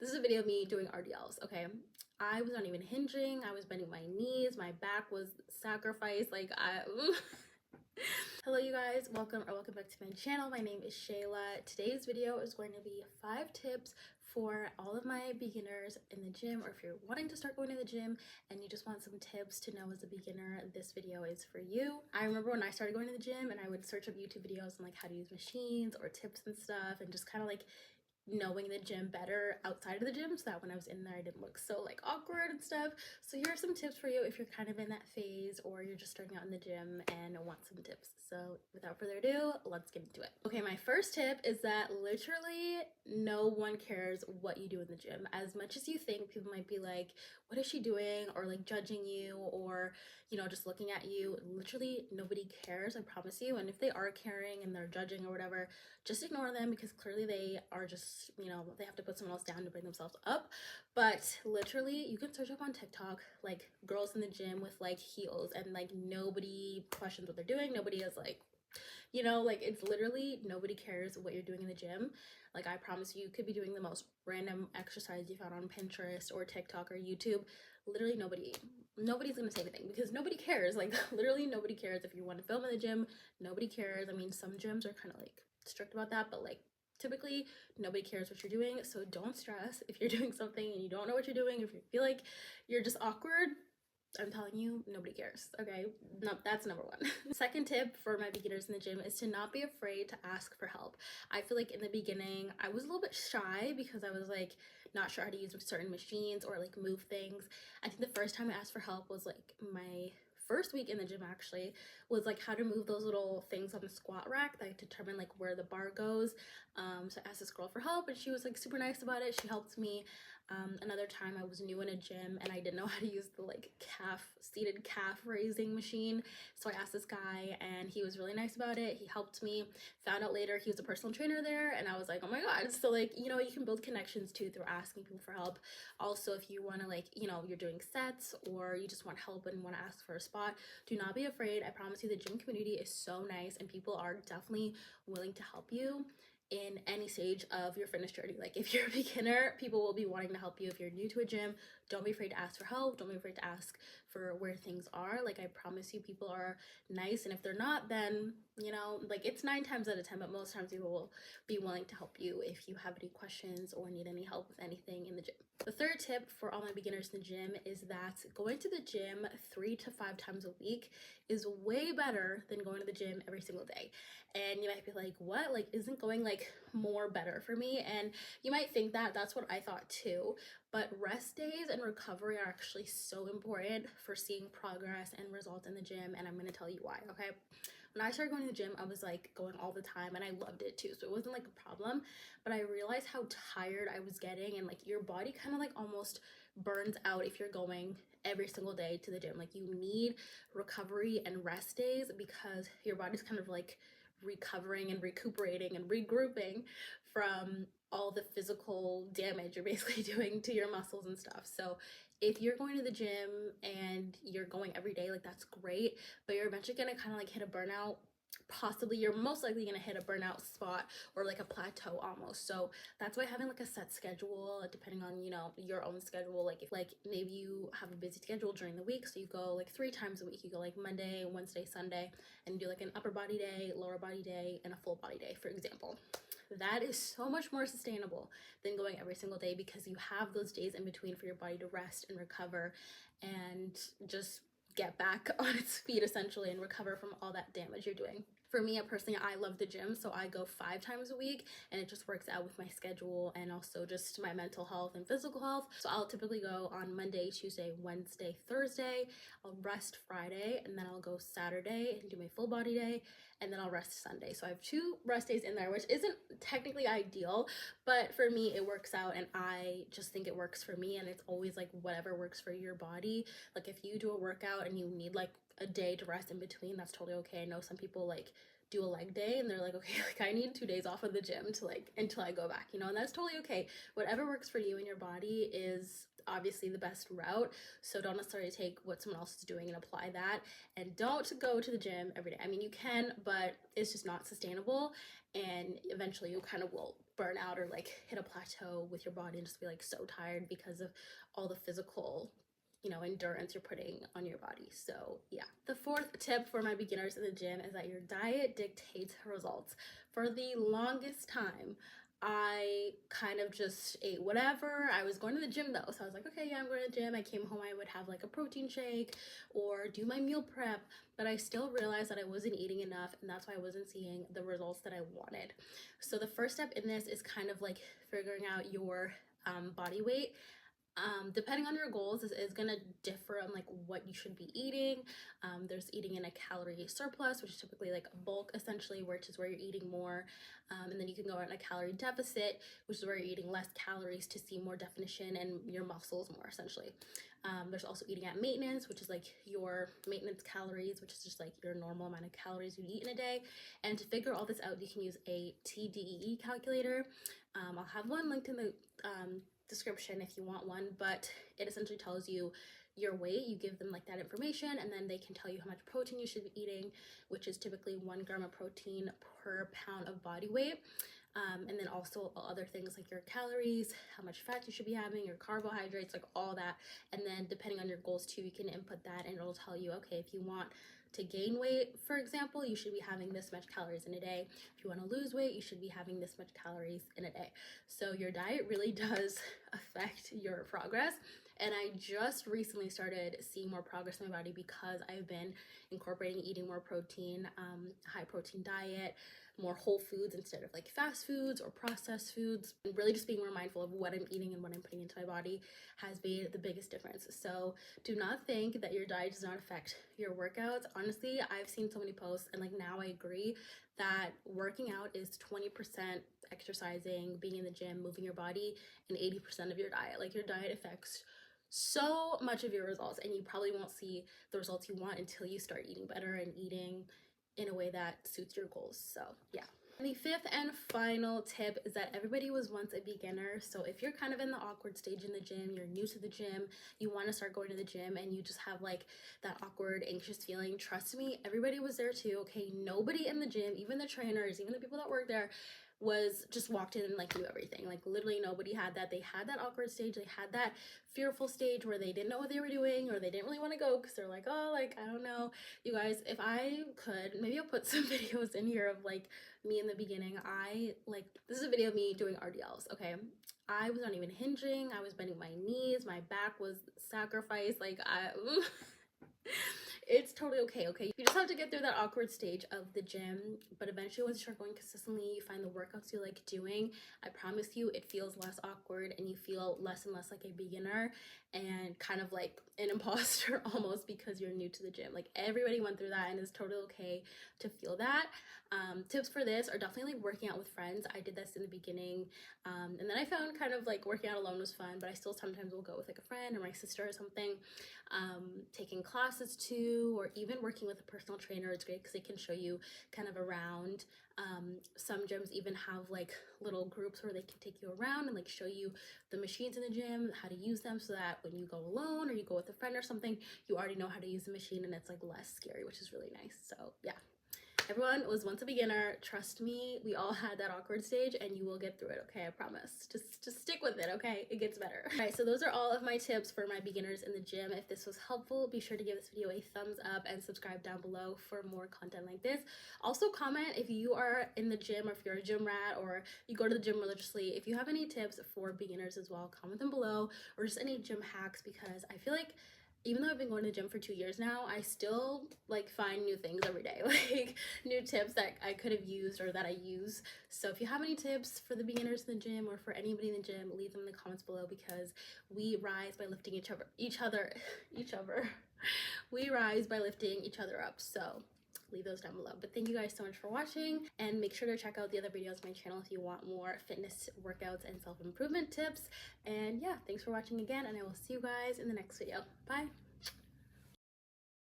This is a video of me doing RDLs, okay? I was not even hinging. I was bending my knees. My back was sacrificed. Hello you guys, welcome back to my channel. My name is Shayla. Today's video is going to be 5 tips for all of my beginners in the gym, or if you're wanting to start going to the gym and you just want some tips to know as a beginner, this video is for you. I remember when I started going to the gym and I would search up YouTube videos on like how to use machines or tips and stuff, and just kind of like knowing the gym better outside of the gym so that when I was in there I didn't look so like awkward and stuff. So here are some tips for you if you're kind of in that phase or you're just starting out in the gym and want some tips. So without further ado, let's get into it. Okay, my first tip is that literally no one cares what you do in the gym. As much as you think people might be like, what is she doing, or like judging you, or you know, just looking at you, literally nobody cares, I promise you. And if they are caring and they're judging or whatever, just ignore them, because clearly they are just, you know, they have to put someone else down to bring themselves up. But literally you can search up on TikTok like girls in the gym with like heels, and like nobody questions what they're doing. Nobody is like, you know, like it's literally nobody cares what you're doing in the gym. Like I promise you could be doing the most random exercise you found on Pinterest or TikTok or YouTube. Literally nobody's gonna say anything because nobody cares. Like literally nobody cares. If you want to film in the gym, nobody cares. I mean, some gyms are kind of like strict about that, but like typically nobody cares what you're doing. So don't stress if you're doing something and you don't know what you're doing. If you feel like you're just awkward, I'm telling you, nobody cares, okay? No, that's number one. Second tip for my beginners in the gym is to not be afraid to ask for help. I feel like in the beginning, I was a little bit shy because I was like not sure how to use certain machines or like move things. I think the first time I asked for help was like my first week in the gym, actually, was like how to move those little things on the squat rack that determine like where the bar goes. So I asked this girl for help and she was like super nice about it. She helped me. Another time I was new in a gym and I didn't know how to use the like seated calf raising machine. So I asked this guy and he was really nice about it. He helped me. Found out later he was a personal trainer there, and I was like, oh my God. So like, you know, you can build connections too through asking people for help. Also, if you want to like, you know, you're doing sets or you just want help and want to ask for a spot, do not be afraid. I promise you the gym community is so nice and people are definitely willing to help you in any stage of your fitness journey. Like if you're a beginner, people will be wanting to help you. If you're new to a gym, don't be afraid to ask for help. Don't be afraid to ask for where things are. Like I promise you people are nice, and if they're not, then you know, like it's 9 times out of 10, but most times people will be willing to help you if you have any questions or need any help with anything in the gym. The third tip for all my beginners in the gym is that going to the gym 3 to 5 times a week is way better than going to the gym every single day. And you might be like, what? Like, isn't going like more better for me? And you might think that. That's what I thought too. But rest days and recovery are actually so important for seeing progress and results in the gym. And I'm going to tell you why, okay? When I started going to the gym, I was like going all the time and I loved it too. So it wasn't like a problem, but I realized how tired I was getting, and like your body kind of like almost burns out if you're going every single day to the gym. Like you need recovery and rest days because your body's kind of like recovering and recuperating and regrouping from all the physical damage you're basically doing to your muscles and stuff. So if you're going to the gym and you're going every day, like that's great, but you're eventually gonna kind of like hit a burnout. Possibly you're most likely gonna hit a burnout spot or like a plateau almost. So that's why having like a set schedule, depending on, you know, your own schedule, like if like maybe you have a busy schedule during the week, so you go like 3 times a week, you go like Monday, Wednesday, Sunday, and do like an upper body day, lower body day, and a full body day, for example. That is so much more sustainable than going every single day, because you have those days in between for your body to rest and recover and just get back on its feet essentially and recover from all that damage you're doing. For me personally, I love the gym, so I go 5 times a week, and it just works out with my schedule and also just my mental health and physical health. So I'll typically go on Monday, Tuesday, Wednesday, Thursday. I'll rest Friday, and then I'll go Saturday and do my full body day, and then I'll rest Sunday. So I have 2 rest days in there, which isn't technically ideal, but for me it works out, and I just think it works for me. And it's always like whatever works for your body. Like if you do a workout and you need like a day to rest in between, that's totally okay. I know some people like do a leg day and they're like, okay, like I need 2 days off of the gym to like until I go back, you know, and that's totally okay. Whatever works for you and your body is obviously the best route. So don't necessarily take what someone else is doing and apply that, and don't go to the gym every day. I mean, you can, but it's just not sustainable, and eventually you kind of will burn out or like hit a plateau with your body and just be like so tired because of all the physical, you know, endurance you're putting on your body. So yeah, the fourth tip for my beginners in the gym is that your diet dictates results. For the longest time, I kind of just ate whatever. I was going to the gym though, so I was like, okay, yeah, I'm going to the gym. I came home, I would have like a protein shake or do my meal prep, but I still realized that I wasn't eating enough, and that's why I wasn't seeing the results that I wanted. So the first step in this is kind of like figuring out your body weight. Depending on your goals, this is gonna differ on like what you should be eating. There's eating in a calorie surplus, which is typically like a bulk essentially, which is where you're eating more. And then you can go in a calorie deficit, which is where you're eating less calories to see more definition and your muscles more essentially. There's also eating at maintenance, which is like your maintenance calories, which is just like your normal amount of calories you eat in a day. And to figure all this out, you can use a TDEE calculator. I'll have one linked in the description if you want one, but it essentially tells you your weight. You give them like that information, and then they can tell you how much protein you should be eating, which is typically 1 gram of protein per pound of body weight. And then also other things like your calories, how much fat you should be having, your carbohydrates, like all that. And then depending on your goals too, you can input that and it'll tell you, okay, if you want to gain weight, for example, you should be having this much calories in a day. If you want to lose weight, you should be having this much calories in a day. So your diet really does affect your progress. And I just recently started seeing more progress in my body because I've been incorporating eating more protein, high protein diet, more whole foods instead of like fast foods or processed foods, and really just being more mindful of what I'm eating and what I'm putting into my body has made the biggest difference. So do not think that your diet does not affect your workouts. Honestly, I've seen so many posts, and like now I agree that working out is 20% exercising, being in the gym, moving your body, and 80% of your diet. Like your diet affects so much of your results, and you probably won't see the results you want until you start eating better and eating in a way that suits your goals. So yeah. And the fifth and final tip is that everybody was once a beginner. So if you're kind of in the awkward stage in the gym, you're new to the gym, you want to start going to the gym, and you just have like that awkward, anxious feeling, trust me, everybody was there too, okay? Nobody in the gym, even the trainers, even the people that work there, was just walked in and like knew everything. Like literally nobody had that. They had that awkward stage, they had that fearful stage where they didn't know what they were doing, or they didn't really want to go because they're like, oh, like I don't know. You guys, if I could, maybe I'll put some videos in here of like me in the beginning. This is a video of me doing RDLs, okay? I was not even hinging, I was bending my knees, my back was sacrificed, like it's totally okay, okay? You just have to get through that awkward stage of the gym, but eventually once you start going consistently, you find the workouts you like doing, I promise you it feels less awkward and you feel less and less like a beginner and kind of like an imposter almost because you're new to the gym. Like everybody went through that, and it's totally okay to feel that. Tips for this are definitely like working out with friends. I did this in the beginning, and then I found kind of like working out alone was fun, but I still sometimes will go with like a friend or my sister or something. Taking classes too, or even working with a personal trainer, it's great because they can show you kind of around. Some gyms even have like little groups where they can take you around and like show you the machines in the gym, how to use them, so that when you go alone or you go with a friend or something, you already know how to use the machine and it's like less scary, which is really nice. So yeah. Everyone was once a beginner. Trust me, we all had that awkward stage, and you will get through it, okay? I promise. Just stick with it, okay? It gets better. All right, so those are all of my tips for my beginners in the gym. If this was helpful, be sure to give this video a thumbs up and subscribe down below for more content like this. Also comment if you are in the gym, or if you're a gym rat, or you go to the gym religiously. If you have any tips for beginners as well, comment them below, or just any gym hacks, because I feel like even though I've been going to the gym for 2 years now, I still like find new things every day, like new tips that I could have used or that I use. So if you have any tips for the beginners in the gym or for anybody in the gym, leave them in the comments below, because we rise by lifting each other. We rise by lifting each other up. So leave those down below. But thank you guys so much for watching, and make sure to check out the other videos on my channel if you want more fitness workouts and self-improvement tips. And yeah, thanks for watching again, and I will see you guys in the next video. Bye.